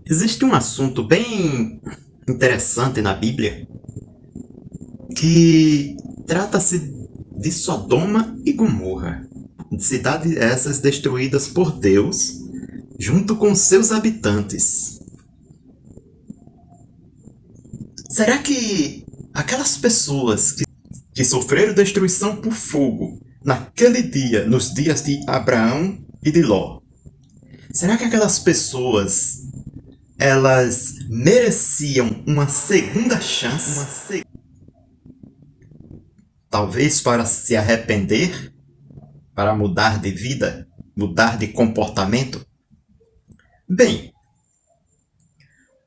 Existe um assunto bem interessante na Bíblia que trata-se de Sodoma e Gomorra, cidades essas destruídas por Deus junto com seus habitantes. Será que aquelas pessoas que sofreram destruição por fogo naquele dia, nos dias de Abraão e de Ló, será que aquelas pessoas elas mereciam uma segunda chance? Talvez para se arrepender, para mudar de vida, mudar de comportamento? Bem,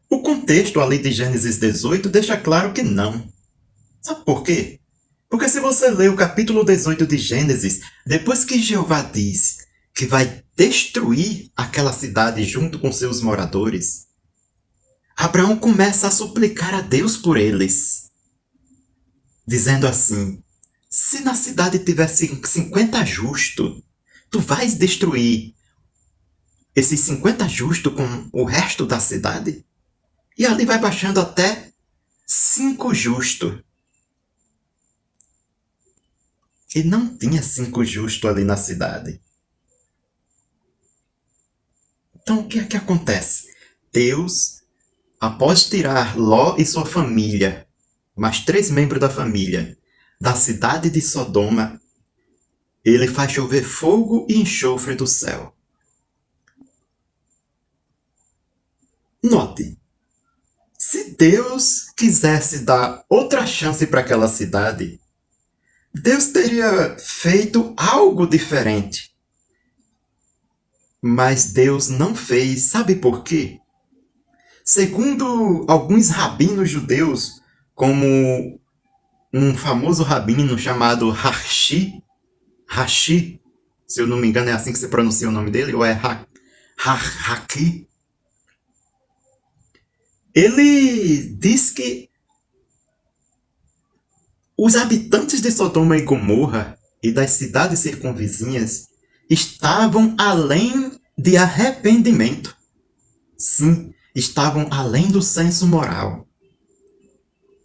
o contexto ali de Gênesis 18 deixa claro que não. Sabe por quê? Porque se você ler o capítulo 18 de Gênesis, depois que Jeová diz que vai destruir aquela cidade junto com seus moradores, Abraão começa a suplicar a Deus por eles, dizendo assim: se na cidade tivesse 50 justos, tu vais destruir esses 50 justos com o resto da cidade? E ali vai baixando até 5 justos. E não tinha 5 justos ali na cidade. Então o que é que acontece? Deus, após tirar Ló e sua família, mais 3 membros da família, da cidade de Sodoma, ele faz chover fogo e enxofre do céu. Note, se Deus quisesse dar outra chance para aquela cidade, Deus teria feito algo diferente. Mas Deus não fez, sabe por quê? Segundo alguns rabinos judeus, como um famoso rabino chamado Rashi, se eu não me engano é assim que se pronuncia o nome dele, ou é Haki, ele diz que os habitantes de Sodoma e Gomorra e das cidades circunvizinhas estavam além de arrependimento. Sim, estavam além do senso moral.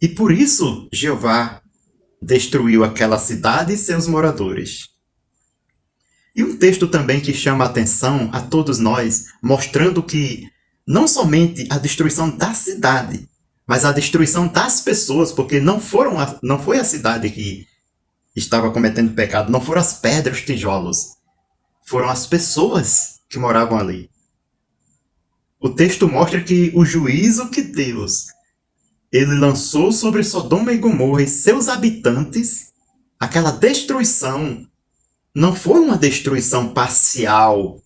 E por isso Jeová destruiu aquela cidade e seus moradores. E um texto também que chama a atenção a todos nós, mostrando que não somente a destruição da cidade, mas a destruição das pessoas, porque não foi a cidade que estava cometendo pecado, não foram as pedras, os tijolos, foram as pessoas que moravam ali. O texto mostra que o juízo que Deus ele lançou sobre Sodoma e Gomorra e seus habitantes, aquela destruição não foi uma destruição parcial,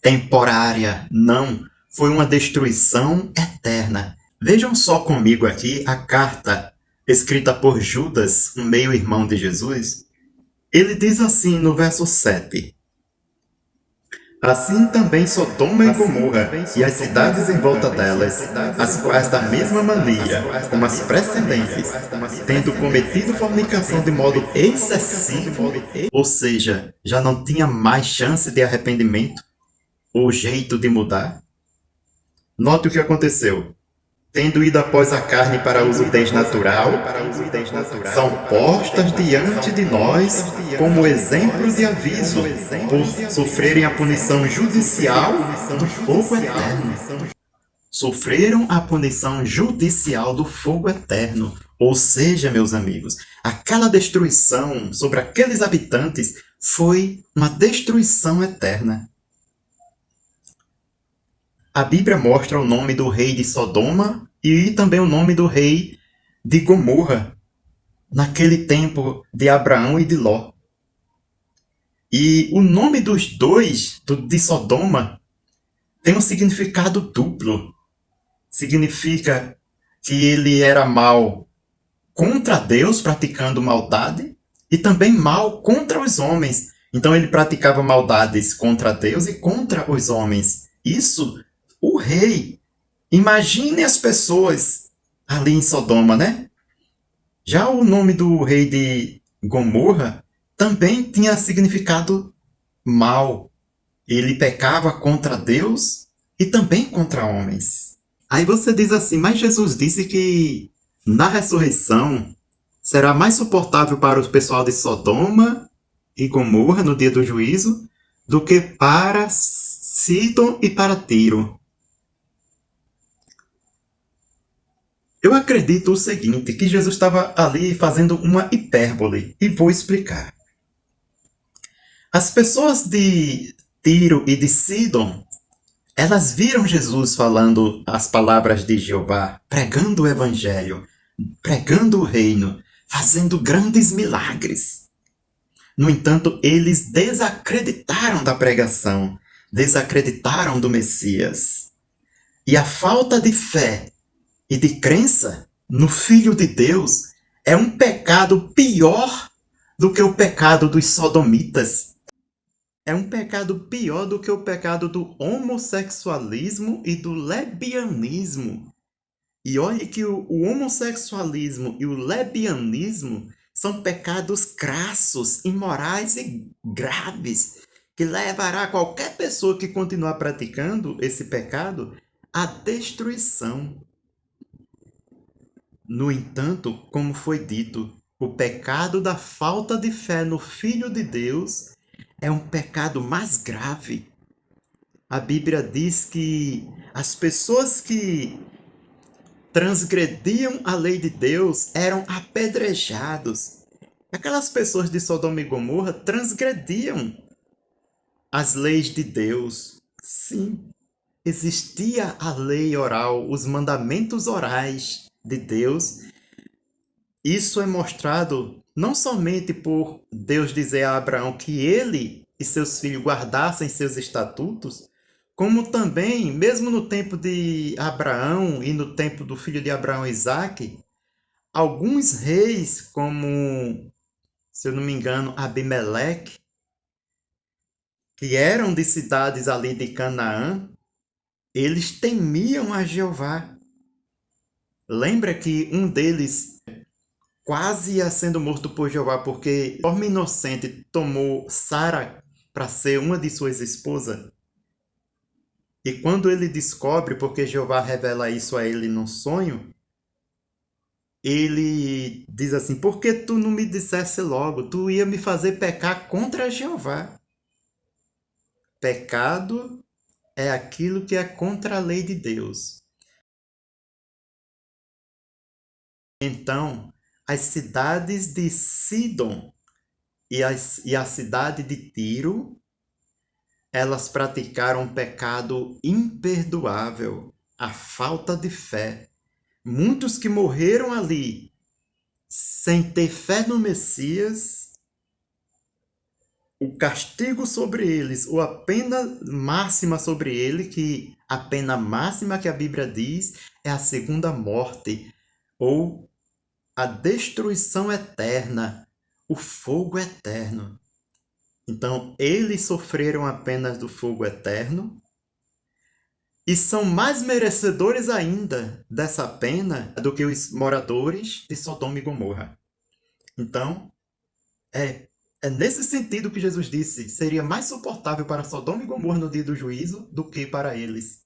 temporária, não. Foi uma destruição eterna. Vejam só comigo aqui a carta escrita por Judas, um meio-irmão de Jesus. Ele diz assim no verso 7. Assim também Sodoma e Gomorra e as cidades em volta delas, as quais da mesma maneira, como as precedentes, tendo cometido fornicação de modo excessivo, ou seja, já não tinha mais chance de arrependimento ou jeito de mudar. Note o que aconteceu. Tendo ido após a carne para uso desnatural, são postas diante de nós como exemplo de aviso, por sofrerem a punição judicial do fogo eterno. Sofreram a punição judicial do fogo eterno. Ou seja, meus amigos, aquela destruição sobre aqueles habitantes foi uma destruição eterna. A Bíblia mostra o nome do rei de Sodoma e também o nome do rei de Gomorra, naquele tempo de Abraão e de Ló. E o nome dos dois, de Sodoma, tem um significado duplo. Significa que ele era mau contra Deus, praticando maldade, e também mal contra os homens. Então ele praticava maldades contra Deus e contra os homens. Isso o rei. Imagine as pessoas ali em Sodoma, né? Já o nome do rei de Gomorra também tinha significado mal. Ele pecava contra Deus e também contra homens. Aí você diz assim, mas Jesus disse que na ressurreição será mais suportável para o pessoal de Sodoma e Gomorra no dia do juízo do que para Sidom e para Tiro. Eu acredito o seguinte, que Jesus estava ali fazendo uma hipérbole, e vou explicar. As pessoas de Tiro e de Sidom, elas viram Jesus falando as palavras de Jeová, pregando o evangelho, pregando o reino, fazendo grandes milagres. No entanto, eles desacreditaram da pregação, desacreditaram do Messias. E a falta de fé e de crença no Filho de Deus é um pecado pior do que o pecado dos sodomitas. É um pecado pior do que o pecado do homossexualismo e do lesbianismo. E olhe que o homossexualismo e o lesbianismo são pecados crassos, imorais e graves, que levará qualquer pessoa que continuar praticando esse pecado à destruição. No entanto, como foi dito, o pecado da falta de fé no Filho de Deus é um pecado mais grave. A Bíblia diz que as pessoas que transgrediam a lei de Deus eram apedrejados. Aquelas pessoas de Sodoma e Gomorra transgrediam as leis de Deus. Sim, existia a lei oral, os mandamentos orais de Deus. Isso é mostrado não somente por Deus dizer a Abraão que ele e seus filhos guardassem seus estatutos, como também, mesmo no tempo de Abraão e no tempo do filho de Abraão, Isaque, alguns reis, como, se eu não me engano, Abimeleque, que eram de cidades ali de Canaã, eles temiam a Jeová. Lembra que um deles quase ia sendo morto por Jeová porque, de forma inocente, tomou Sara para ser uma de suas esposas? E quando ele descobre, porque Jeová revela isso a ele num sonho, ele diz assim: por que tu não me dissesse logo? Tu ia me fazer pecar contra Jeová. Pecado é aquilo que é contra a lei de Deus. Então, as cidades de Sidom e a cidade de Tiro, elas praticaram um pecado imperdoável, a falta de fé. Muitos que morreram ali sem ter fé no Messias, o castigo sobre eles, ou a pena máxima sobre ele, que a pena máxima que a Bíblia diz é a segunda morte, ou a destruição eterna, o fogo eterno. Então, eles sofreram apenas do fogo eterno e são mais merecedores ainda dessa pena do que os moradores de Sodoma e Gomorra. Então, é nesse sentido que Jesus disse: seria mais suportável para Sodoma e Gomorra no dia do juízo do que para eles.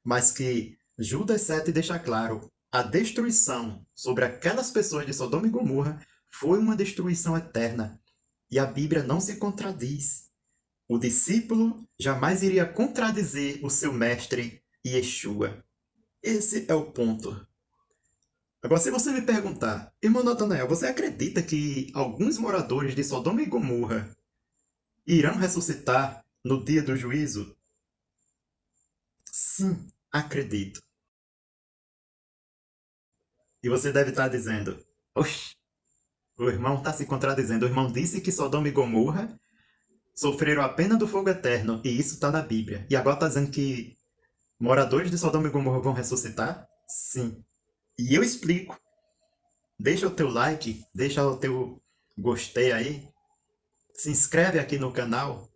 Mas que Judas 7 deixa claro: a destruição sobre aquelas pessoas de Sodoma e Gomorra foi uma destruição eterna. E a Bíblia não se contradiz. O discípulo jamais iria contradizer o seu mestre Yeshua. Esse é o ponto. Agora, se você me perguntar, irmão Natanael, você acredita que alguns moradores de Sodoma e Gomorra irão ressuscitar no dia do juízo? Sim, acredito. E você deve estar dizendo: oxe, o irmão está se contradizendo. O irmão disse que Sodoma e Gomorra sofreram a pena do fogo eterno, e isso está na Bíblia. E agora está dizendo que moradores de Sodoma e Gomorra vão ressuscitar? Sim. E eu explico. Deixa o teu like, deixa o teu gostei aí, se inscreve aqui no canal.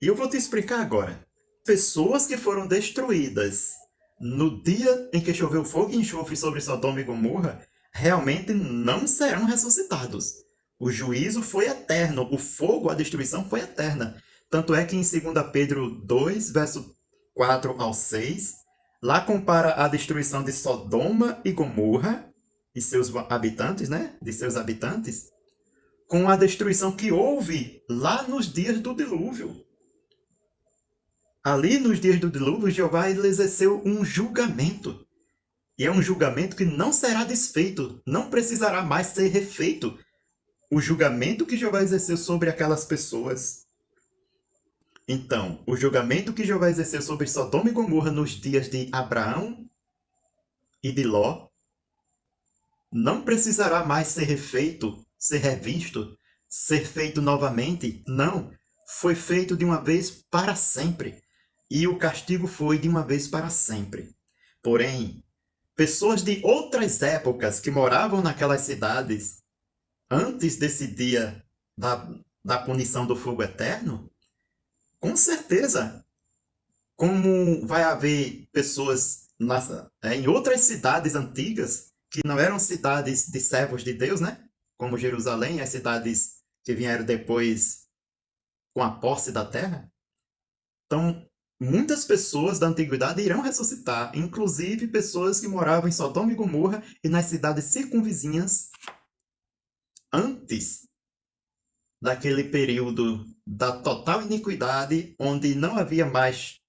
E eu vou te explicar agora. Pessoas que foram destruídas no dia em que choveu fogo e enxofre sobre Sodoma e Gomorra realmente não serão ressuscitados. O juízo foi eterno, o fogo, a destruição foi eterna. Tanto é que em 2 Pedro 2, verso 4 ao 6, Lá compara a destruição de Sodoma e Gomorra e seus habitantes, né? De seus habitantes, com a destruição que houve lá nos dias do dilúvio. Ali nos dias do dilúvio, Jeová exerceu um julgamento. E é um julgamento que não será desfeito, não precisará mais ser refeito. O julgamento que Jeová exerceu sobre aquelas pessoas. Então, o julgamento que Jeová exerceu sobre Sodoma e Gomorra nos dias de Abraão e de Ló não precisará mais ser refeito, ser revisto, ser feito novamente. Não, foi feito de uma vez para sempre. E o castigo foi de uma vez para sempre. Porém, pessoas de outras épocas que moravam naquelas cidades antes desse dia da punição do fogo eterno, com certeza, como vai haver pessoas em outras cidades antigas que não eram cidades de servos de Deus, né? Como Jerusalém, as cidades que vieram depois com a posse da terra. Então, muitas pessoas da antiguidade irão ressuscitar, inclusive pessoas que moravam em Sodoma e Gomorra e nas cidades circunvizinhas antes daquele período da total iniquidade, onde não havia mais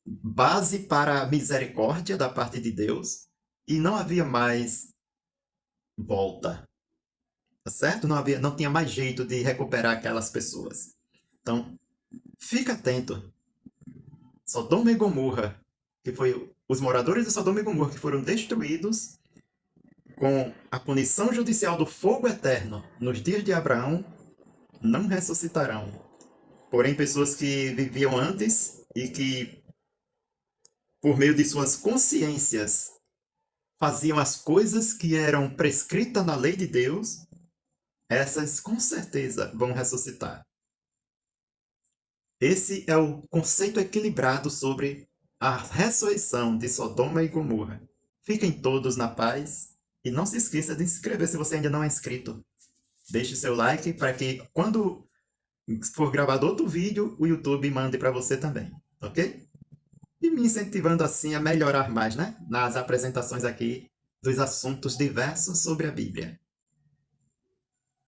base para a misericórdia da parte de Deus e não havia mais volta, tá certo? Não tinha mais jeito de recuperar aquelas pessoas. Então, fica atento. Sodoma e Gomorra, que foi os moradores de Sodoma e Gomorra que foram destruídos com a punição judicial do fogo eterno nos dias de Abraão, não ressuscitarão. Porém, pessoas que viviam antes e que, por meio de suas consciências, faziam as coisas que eram prescritas na lei de Deus, essas com certeza vão ressuscitar. Esse é o conceito equilibrado sobre a ressurreição de Sodoma e Gomorra. Fiquem todos na paz e não se esqueça de se inscrever se você ainda não é inscrito. Deixe seu like para que quando for gravado outro vídeo, o YouTube mande para você também, ok? E me incentivando assim a melhorar mais, né? Nas apresentações aqui dos assuntos diversos sobre a Bíblia.